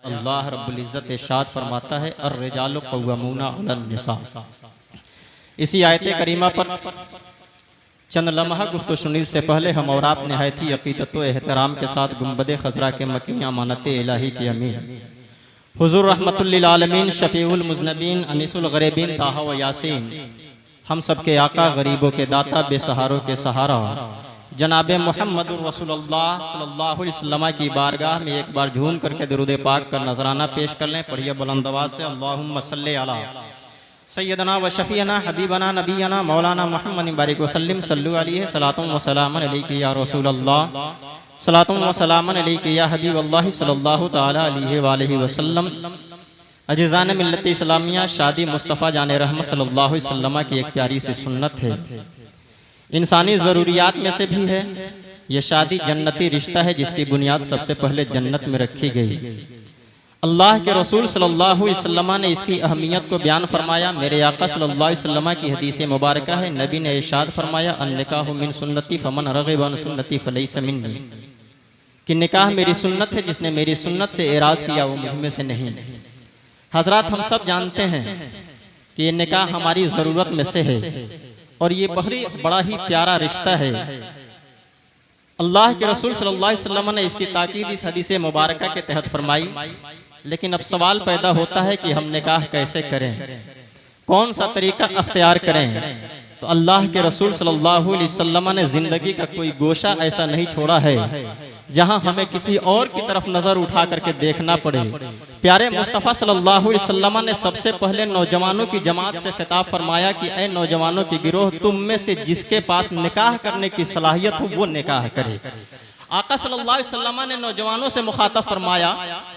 अल्लाह रब्बुल इज़्ज़त इरशाद फरमाता है अर्रिजालु क़व्वामूना अलन निसा। इसी आयत करीमा पर चंद लम्हा गुफ्तगू सुनी से पहले हम और आप निहायत ही अक़ीदत व एहतराम के साथ गुंबद खज़रा के मकी अमानत इलाही के अमीन हुज़ूर रहमतुल लिल आलमीन शफ़ीउल मुज़नबीन अनीसुल ग़रीबीन ताहा व यासीन हम सब के आका गरीबों के दाता बेसहारों के सहारा जनाब मुहम्मदुर रसूलुल्लाह सल्लल्लाहु अलैहि वसल्लम की बारगाह में एक बार झूम करके दुरूद पाक का नजराना पेश कर लें। पढ़िए बुलंद आवाज़ से अल्लाहुम्मा सल्ली अला सय्यदना व शफ़ीना हबीबना नबीना मौलाना मुहम्मद बारिक वसल्लिम सल्लु अलैहि सलातुम व सलामन अलैका या रसूलल्लाह सलातुम व सलामन अलैका या हबीबल्लाह सल्लल्लाहु तआला अलैहि व आलिहि वसल्लम। अजीज़ान मिल्लत इस्लामिया शादी मुस्तफ़ा जाने रहमत सल्लल्लाहु अलैहि वसल्लम की एक प्यारी सी सुन्नत है, इंसानी ज़रूरियात में से भी है। ये शादी जन्नती रिश्ता है जिसकी बुनियाद सबसे पहले जन्नत में रखी गई। अल्लाह के रसूल सल्लल्लाहु अलैहि वसल्लम ने इसकी अहमियत को बयान फरमाया। मेरे आका सल्लल्लाहु अलैहि वसल्लम की हदीस मुबारक है, नबी ने इरशाद फरमाया अन्निकाहु मिन सुन्नती फमन रग़िबा अन सुन्नती फलैसा मिन्नी, कि निकाह मेरी सुन्नत है, जिसने मेरी सुन्नत से एराज किया वो मुझ में से नहीं। हजरात हम सब जानते हैं कि ये निकाह हमारी ज़रूरत में से है और ये बड़ा ही प्यारा रिश्ता है। अल्लाह के रसूल सल्लल्लाहु अलैहि वसल्लम ने इसकी ताकीद इस हदीस मुबारक के तहत फरमाई। लेकिन अब सवाल पैदा होता है कि हम निकाह कैसे करें, कौन सा तरीका अख्तियार करें। तो अल्लाह के रसूल सल्लल्लाहु अलैहि वसल्लम ने जिंदगी का कोई गोशा ऐसा नहीं छोड़ा है जहां हमें किसी और की तरफ नजर उठा करके देखना पड़े। प्यारे मुस्तफ़ा सल्लल्लाहु अलैहि वसल्लम ने सबसे पहले नौजवानों की जमात से खिताब फरमाया कि ऐ नौजवानों की गिरोह, तुम में से जिसके पास निकाह करने की सलाहियत हो वो निकाह करे। आका सल्लल्लाहु अलैहि वसल्लम ने नौजवानों से मुखातब फरमाया,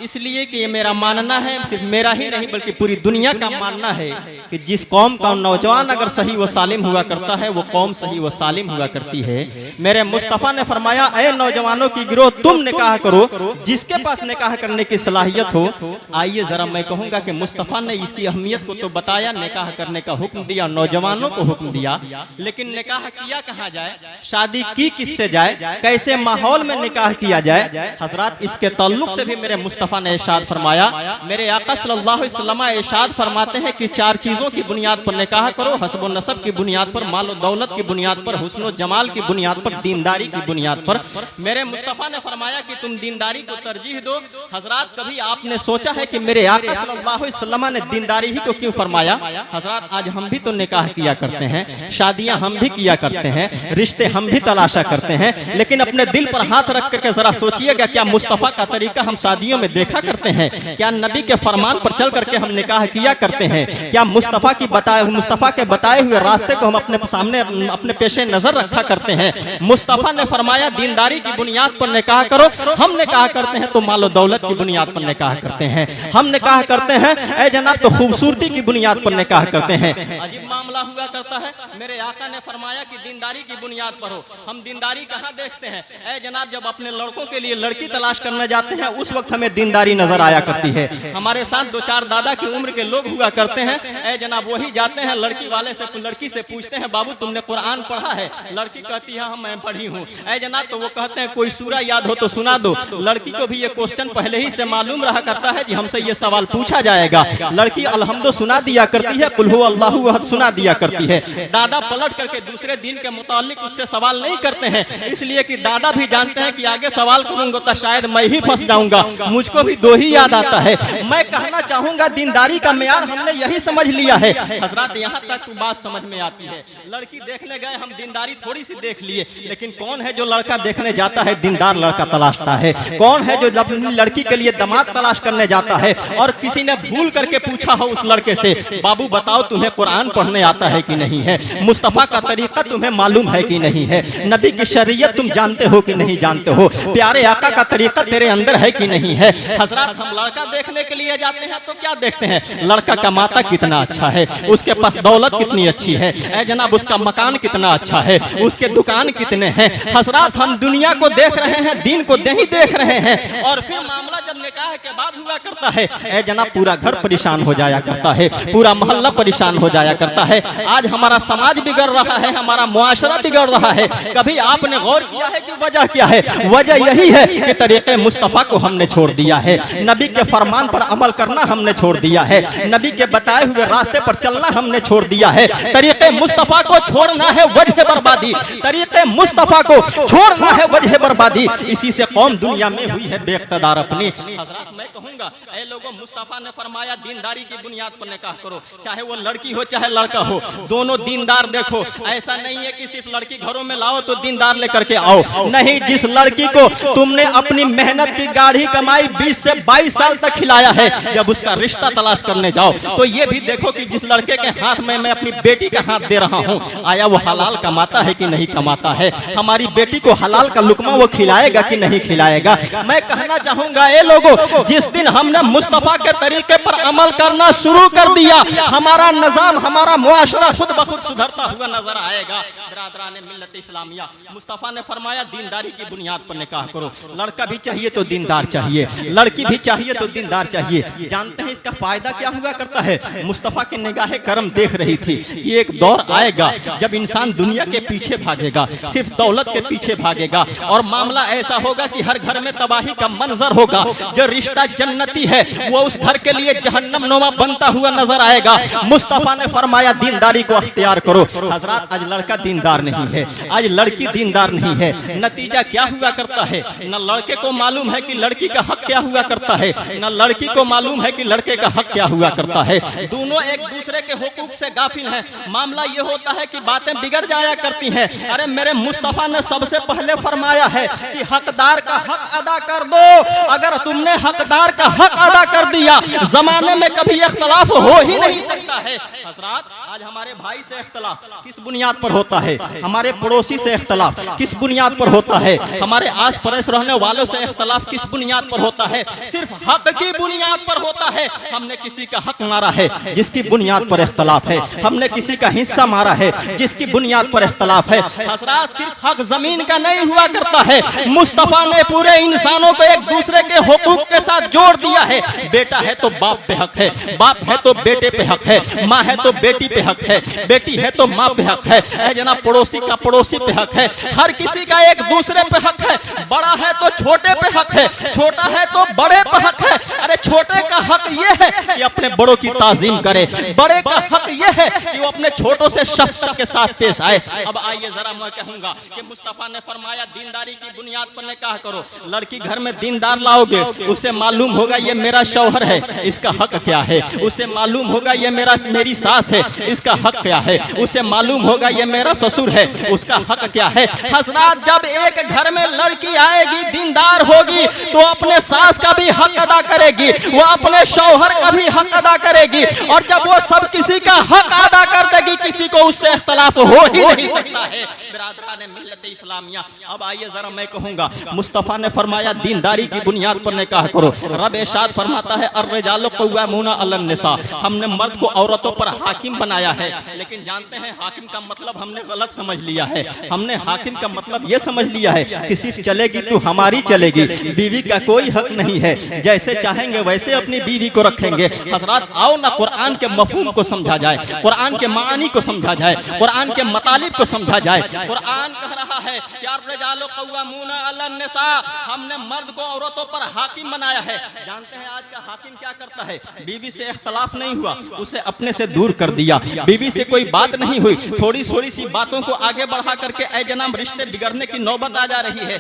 इसलिए कि ये मेरा मानना है, सिर्फ मेरा ही नहीं बल्कि पूरी दुनिया का मानना है कि जिस कौम का नौजवान अगर सही व सालिम हुआ करता है वो कौम सही व सालिम हुआ करती है। मेरे मुस्तफ़ा ने फरमाया ऐ नौजवानों की गिरोह, तुम निकाह करो जिसके पास निकाह करने की सलाहियत हो। आइए जरा मैं कहूँगा कि मुस्तफ़ा ने इसकी अहमियत को तो बताया, निकाह करने का हुक्म दिया, नौजवानों को हुक्म दिया, लेकिन निकाह किया कहाँ जाए, शादी की किससे जाए, कैसे माहौल में निकाह किया जाए। हजरात इसके ताल्लुक से भी मेरे मुस्तफ़ा ने इरशाद फरमाया। मेरे आका सल्लल्लाहु अलैहि वसल्लम इरशाद फरमाते हैं कि 4 चीजों की बुनियाद पर निकाह करो, हस्ब नसब की बुनियाद पर, माल और दौलत की बुनियाद पर, हुस्न जमाल की बुनियाद पर, दीनदारी की बुनियाद पर। मेरे मुस्तफ़ा ने फरमाया कि तुम दीनदारी को तरजीह दो। हजरात कभी आपने सोचा है कि मेरे आका सल्लल्लाहु अलैहि वसल्लम ने दीनदारी ही को क्यों फरमाया। हजरात आज हम भी तो निकाह किया करते हैं, शादियां हम भी किया करते हैं, रिश्ते हम भी तलाशा करते हैं, लेकिन अपने दिल पर हाथ रख करके जरा सोचिएगा, क्या मुस्तफ़ा का तरीका हम शादियों में देखा करते हैं? क्या नबी के फरमान पर चल करके हम निकाह किया करते हैं? क्या मुस्तफ़ा के बताए हुए रास्ते को हम अपने सामने अपने पेशे नजर रखा करते हैं? मुस्तफ़ा ने फरमाया दीनदारी की बुनियाद पर निकाह करो। हम निकाह करते हैं तो मालो दौलत की बुनियाद पर निकाह करते हैं, हम निकाह करते हैं ऐ जनाब तो खूबसूरती की बुनियाद पर निकाह करते हैं। अजीब मामला हुआ करता है। मेरे आका ने फरमाया कि दीनदारी की बुनियाद पर हो। हम दीनदारी कहाँ देखते हैं? ऐ जनाब जब अपने लड़कों के लिए लड़की तलाश करने जाते हैं उस वक्त हमें दीनदारी नजर आया करती है। हमारे साथ 2-4 दादा की उम्र के लोग हुआ करते हैं, ऐ जनाब वही जाते हैं लड़की से पूछते हैं बाबू तुमने कुरान पढ़ा है? लड़की कहती है मैं पढ़ी हूँ। ऐ जनाब तो वो कहते हैं कोई सूरा याद हो तो सुना दो। लड़की को भी ये क्वेश्चन पहले ही से मालूम रहा करता है कि हमसे ये सवाल पूछा जाएगा। लड़की अलहम्दो सुना दिया करती है, कुल हु अल्लाहु अहद सुना दिया करती है। दादा पलट करके दूसरे दिन के मुतालिक उससे सवाल नहीं करते हैं, इसलिए कि दादा भी जानते हैं कि आगे सवाल करूंगा तो शायद मैं ही फंस जाऊंगा, मुझको भी 2 ही याद आता है। मैं कहना चाहूंगा दीनदारी का मेयार हमने यही समझ लिया है। हजरात यहाँ तक बात समझ में आती है, लड़की देखने गए हम दीनदारी थोड़ी सी देख लिए, लेकिन कौन है जो लड़का देखने जाता है दीनदार लड़का तलाशता है? कौन है जो अपनी लड़की के लिए दामाद तलाश करने जाता है और किसी ने भूल करके पूछा हो उस लड़के से बाबू बताओ तुम्हें कुरान पढ़ने आता है कि नहीं है, मुस्तफ़ा का तरीका तुम्हें मालूम है कि नहीं है, नबी की शरीयत तुम जानते हो कि नहीं जानते हो, प्यारे आका का तरीका तेरे अंदर है कि नहीं है। हजरत हम लड़का देखने के लिए जाते हैं तो क्या देखते हैं? लड़का का माता कितना अच्छा है, उसके पास दौलत कितनी अच्छी है, ऐ जनाब उसका मकान कितना अच्छा है, उसके दुकान कितने हैं। हजरत हम दुनिया को देख रहे हैं, दीन को नहीं देख रहे हैं। और फिर मामला जब निकाह निकाह के बाद हुआ करता है, ए जनाब पूरा घर परेशान हो जाया करता है, पूरा मोहल्ला परेशान हो जाया करता है। आज हमारा समाज बिगड़ रहा है, हमारा मुआशरा बिगड़ रहा है। कभी आपने गौर किया है कि वजह क्या है? वजह यही है कि तरीके मुस्तफ़ा को हमने छोड़ दिया है, नबी के फरमान पर अमल करना हमने छोड़ दिया है, नबी के बताए हुए रास्ते पर चलना हमने छोड़ दिया है। तरीके मुस्तफ़ा को छोड़ना है वजह बर्बादी, तरीके मुस्तफ़ा को छोड़ना है वजह बर्बादी। इसी से कौम दुनिया में हुई है बेइक़्तिदार अपनी। हज़रात मैं कहूँगा, ऐ लोगों, मुस्तफ़ा ने फरमाया दीनदारी की बुनियाद पर निकाह करो, चाहे वो लड़की हो चाहे लड़का हो, दोनों दीनदार देखो। ऐसा नहीं है कि सिर्फ लड़की घरों में लाओ तो दीनदार लेकर के आओ, नहीं। जिस लड़की को तुमने अपनी मेहनत की गाढ़ी कमाई 20 से 22 साल तक खिलाया है, जब उसका रिश्ता तलाश करने जाओ तो ये भी देखो कि जिस लड़के के हाथ में मैं अपनी बेटी का हाथ दे रहा हूँ, आया वो हलाल कमाता है कि नहीं कमाता है, हमारी बेटी को हलाल का लुकमा वो खिलाएगा कि नहीं खिलाएगा। मैं कहना चाहूंगा, ए लोगों, जिस दिन हमने मुस्तफ़ा के तरीके पर अमल करना शुरू कर दिया, हमारा निजाम, हमारा मुआशरा खुद ब खुद सुधरता हुआ नजर आएगा। बिरादरान मिल्लत इस्लामिया, मुस्तफ़ा ने फरमाया दीनदारी की बुनियाद पर निकाह करो। लड़का भी चाहिए तो दीनदार चाहिए, लड़की भी चाहिए तो दीनदार चाहिए। जानते हैं इसका फायदा क्या हुआ करता है? मुस्तफ़ा की निगाहे करम देख रही थी, ये एक दौर आएगा जब इंसान दुनिया के पीछे भागेगा, सिर्फ दौलत के पीछे भागेगा, और मामला ऐसा होगा कि हर घर में तबाही का मंजर होगा। जो रिश्ता जन्नती है वो उस घर के लिए जहन्नम नुमा बनता हुआ नजर आएगा। मुस्तफ़ा ने फरमाया दीनदारी को अख्तियार करो। हजरात, आज लड़का दीनदार नहीं है, आज लड़की दीनदार नहीं है। नतीजा क्या हुआ करता है? न लड़के को मालूम है कि लड़की का हक क्या हुआ करता है, न लड़की को मालूम है कि लड़के का हक क्या हुआ करता है। दोनों एक दूसरे के हुकूक से गाफिल हैं। मामला ये होता है कि बातें बिगड़ जाया करती हैं। अरे मेरे मुस्तफ़ा ने सबसे पहले फरमाया है कि हकदार का हक अदा कर दो। अगर तुमने हकदार का हक अदा कर दिया, जमाने में कभी इख्तलाफ हो ही नहीं सकता है। हजरात, आज हमारे भाई से इख्तलाफ किस बुनियाद पर होता है? हमारे पड़ोसी से इख्तलाफ किस बुनियाद पर होता है? हमारे आस पड़ोस रहने वालों से इख्तलाफ किस बुनियाद पर होता है? सिर्फ हक की बुनियाद पर होता है। हमने किसी का हक मारा है जिसकी बुनियाद पर इख्तलाफ है, हमने किसी का हिस्सा मारा है जिसकी बुनियाद पर इख्तलाफ है। हजरात, सिर्फ हक जमीन का नहीं हुआ करता है, मुस्तफ़ा ने पूरे इंसानों को एक दूसरे के हुकूक के साथ जोड़ दिया है। बेटा है तो बाप पे हक है, बाप है तो बेटे पे हक है, माँ है तो बेटी पे हक है, बेटी है तो माँ पे हक है, जनाब पड़ोसी का पड़ोसी पे हक है। हर किसी का एक दूसरे पे हक है। बड़ा है तो छोटे पे हक है, छोटा है तो बड़े पे हक है। अरे छोटे का हक ये है कि अपने बड़ों की ताजीम करे, बड़े का हक ये है कि वो अपने छोटों से शफ़क़त के साथ पेश आए। अब आइए जरा मैं कहूंगा कि मुस्तफ़ा ने फरमाया दीनदारी की बुनियाद पर निकाह करो। लड़की घर में दीनदार लाओगे, उसे मालूम होगा ये मेरा शौहर है, इसका हक क्या है। उसे मालूम होगा ये मेरी सास है, इसका हक क्या है। उसे मालूम होगा ये मेरा ससुर है, उसका हक क्या है। हज़रात, जब एक घर में लड़की आएगी दीनदार होगी तो अपने सास का भी हक अदा करेगी, वो अपने शौहर का भी हक अदा करेगी, और जब वो सब किसी का हक अदा कर देगी, किसी को उससे इख्तलाफ हो ही नहीं सकता है। बिरादरान मिल्लत इस्लामिया, अब आइए जरा मैं कहूंगा, मुस्तफ़ा ने फरमाया दीनदारी की बुनियाद पर निकाह करो। रब इरशाद फरमाता है अर्रिजालु क़व्वामूना अलन निसा, हमने मर्द को औरतों पर हाकिम बनाया है। लेकिन जानते हैं हाकिम का मतलब हमने गलत समझ लिया है। हमने हाकिम का मतलब ये समझ लिया है कि सिर्फ चलेगी तो हमारी चलेगी, बीवी का कोई हक नहीं है, जैसे चाहेंगे वैसे अपनी बीवी को रखेंगे। हजरात, आओ ना कुरान के मफहूम को समझा जाए, कुरान के मानी को समझा जाए, कुरान के मतालिब को समझा जाए। कुरान कह रहा है कि अर्रिजालु क़व्वामूना अलन निसा, हमने मर्द को औरतों पर हाकिम बनाया है। जानते हैं आज का हाकिम क्या करता है? बीवी से इख्तलाफ नहीं हुआ, उसे अपने से दूर कर दिया। बीवी से कोई बात नहीं हुई, थोड़ी थोड़ी सी बातों को आगे बढ़ा करके ऐ जनाब रिश्ते बिगड़ने की नौबत आ जा रही है।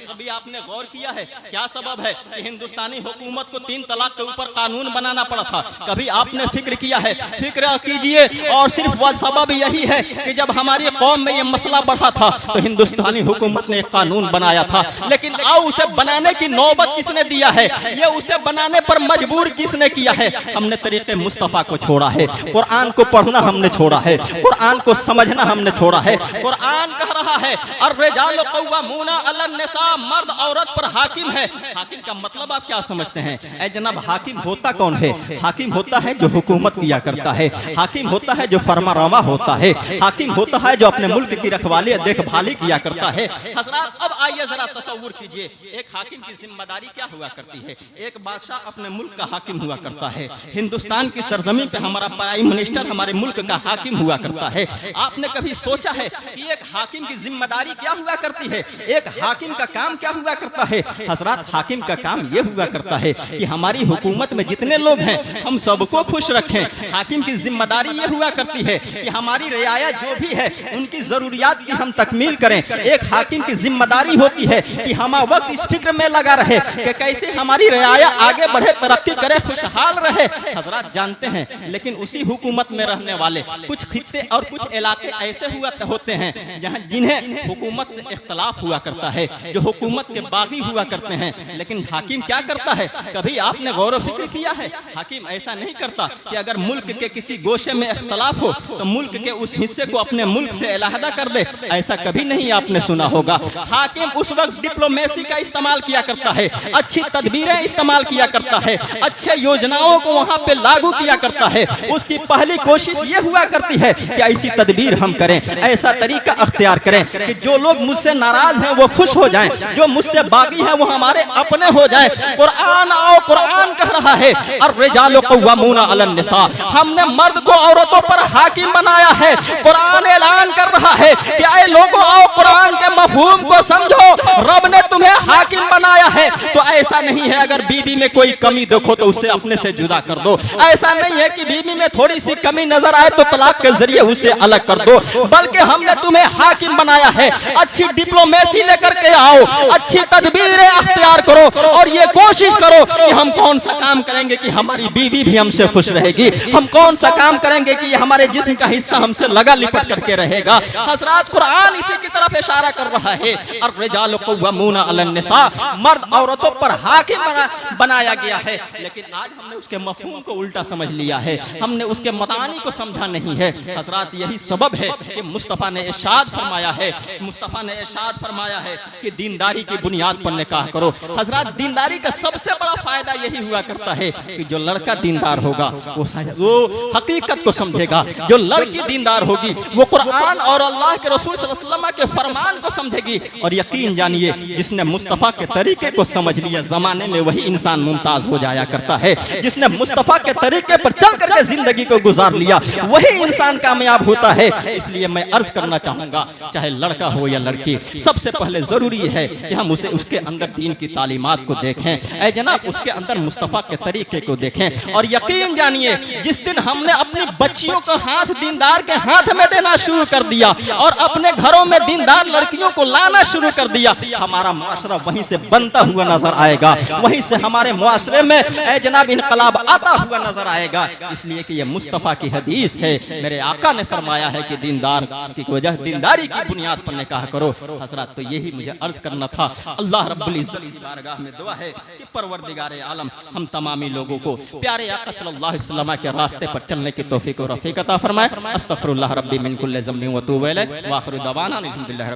अभी आपने गौर किया है क्या सबब है कि हिंदुस्तानी हुकूमत को 3 तलाक के ऊपर कानून बनाना पड़ा था? कभी आपने फिक्र किया है? फिक्र कीजिए। और सिर्फ वह सबब यही है कि जब हमारी कौम में ये मसला बढ़ा था तो हिंदुस्तानी हुकूमत ने एक कानून बनाया था। लेकिन आओ, उसे बनाने की नौबत किसने दिया है? ये उसे बनाने पर मजबूर किसने किया है? हमने तरीके मुस्तफ़ा को छोड़ा है, कुरान को पढ़ना हमने छोड़ा है, कुरान को समझना हमने छोड़ा है। कुरान कह रहा है अर्रिजालु क़व्वामूना अलन निसा, मर्द औरत पर हाकिम है। हाकिम का मतलब आप क्या समझते हैं? ऐ जनाब, हाकिम होता कौन है? हाकिम होता है जो हुकूमत किया करता है, हाकिम होता है जो फरमारवा होता है, हाकिम होता है जो अपने मुल्क की रखवाली देखभाली किया किया करता है। हजरात अब आइए जरा तसव्वुर कीजिए, एक हाकिम की जिम्मेदारी क्या हुआ करती है। एक बादशाह अपने मुल्क का हाकिम हुआ करता है। हिंदुस्तान की सरजमीन पे हमारा प्राइम मिनिस्टर हमारे मुल्क का हाकिम हुआ करता है। आपने कभी सोचा है कि एक हाकिम की जिम्मेदारी क्या हुआ करती है, एक हाकिम का काम क्या हुआ करता है। हजरात, हाकिम का काम यह हुआ करता है कि हमारी हुकूमत में जितने लोग हैं हम सबको खुश रखें। हाकिम की जिम्मेदारी यह हुआ करती है कि हमारी रियाया जो भी है उनकी जरूरियात की हम तकमील करें। एक हाकिम की जिम्मेदारी होती है कि हम वक्त इस फिक्र में लगा रहे कि कैसे हमारी रियाया आगे बढ़े, तरक्की करे, खुशहाल रहे। हजरात जानते हैं, लेकिन उसी हुकूमत में रहने वाले कुछ खित्ते और कुछ इलाके ऐसे होते हैं जहां जिन्हें हुकूमत से इख्तलाफ हुआ करता है, जो हुकूमत के बागी हुआ करते हैं। लेकिन हाकिम क्या करता है, कभी आपने गौर व फिक्र किया है? हाकिम ऐसा नहीं करता कि अगर मुल्क के किसी गोशे में इख्तलाफ हो तो मुल्क के उस हिस्से को अपने मुल्क से अलहदा कर दे, ऐसा कभी नहीं आपने सुना होगा। हाकिम उस वक्त डिप्लोमेसी का इस्तेमाल किया करता है, अच्छी तदबीरें इस्तेमाल किया करता है, अच्छे योजनाओं को वहां पे लागू किया करता है। उसकी पहली कोशिश ये हुआ करती है कि ऐसी तदबीर हम करें, ऐसा तरीका अख्तियार करें कि जो लोग मुझसे नाराज हैं वो खुश हो जाएं, जो मुझसे बागी हैं वो हमारे अपने हो जाएं। कुरान आओ, कुरान कह रहा है अर्रिजालु क़व्वामूना अलन निसा, हमने मर्द को औरतों पर हाकिम बनाया है। कुरान ऐलान कर रहा है कि ऐ लोगों आओ, कुरान के मफहूम को समझो, रब ने तुम्हें हाकिम बनाया है। तो ऐसा नहीं है अगर बीवी में कोई कमी देखो तो उससे अपने से जुदा कर दो, ऐसा नहीं है कि बीवी में थोड़ी सी कमी नजर आए तो तलाक के जरिए उससे अलग कर दो, बल्कि हमने तुम्हें हाकिम बनाया है। अच्छी डिप्लोमेसी लेकर के आओ, अच्छी तदबीरें अख्तियार करो और ये कोशिश करो कि हम कौन सा काम करेंगे कि हमारी बीवी भी हमसे खुश रहेगी, हम कौन सा काम करेंगे कि हमारे जिस्म का हिस्सा हमसे लगा लिपट करके रहेगा। हजरात, कुरान इसी की तरफ इशारा कर रहा है, अर्रिजालु क़व्वामूना अलन निसा, मर्द औरतों पर हाकिम बनाया गया है। लेकिन आज हमने उसके मफहूम को उल्टा समझ लिया है, हमने उसके मतानी को समझा नहीं है। हजरात, यही सबब है कि मुस्तफ़ा ने इरशाद फरमाया है, मुस्तफ़ा ने इरशाद फरमाया है कि दीनदारी की बुनियाद पर निकाह करो। हजरात, दीनदारी का सबसे बड़ा फायदा यही हुआ करता है कि जो लड़का दीनदार होगा वो हकीकत को समझेगा, जो लड़की दीनदार होगी वो कुरान और अल्लाह के रसूल सल्लल्लाहु अलैहि वसल्लम के फरमान को समझेगी। और यकीन जानिए, जिसने मुस्तफ़ा के तरीके को समझ लिया जमाने में वही इंसान मुमताज हो जाया करता है। जिसने मुस्तफ़ा के तरीके पर चल करके जिंदगी को गुजार लिया वही इंसान कामयाब होता है। इसलिए मैं अर्ज करना चाहूंगा, चाहे लड़का हो या लड़की, सबसे पहले जरूरी है कि हम उसे उसके अंदर दीन की तालीमात को देखें, ऐ जनाब उसके अंदर मुस्तफ़ा के तरीके को देखें। और यकीन जानिए, जिस दिन हमने अपनी बच्चियों को हाथ दीनदार के हाथ में देना शुरू कर दिया और अपने घरों में दीनदार लड़कियों को लाना शुरू कर दिया, हमारा मुआशरा वहीं से बनता हुआ नजर आएगा, वहीं से हमारे मुआशरे में ऐ जनाब इनकलाब आता हुआ नजर आएगा। इसलिए कि ये मुस्तफ़ा की हदीस है, मेरे आका ने फरमाया है कि दीनदार की वजह दीनदारी की बुनियाद पर निकाह करो। हजरत, तो यही मुझे अर्ज करना था। अल्लाह रब्बुल इज्जत की बारगाह में दुआ है कि परवरदिगार आलम हम तमामी लोगों को प्यारे आका सल्लल्लाहु अलैहि वसल्लम के रास्ते पर चलने की तौफीक और रफ़ीक अता फरमाए। अस्तगफिरुल्लाह रब्बी मिन कुल्लि ज़म्बिन व तूबु इलैह व आखिरु दवाना अल्हम्दुलिल्लाह।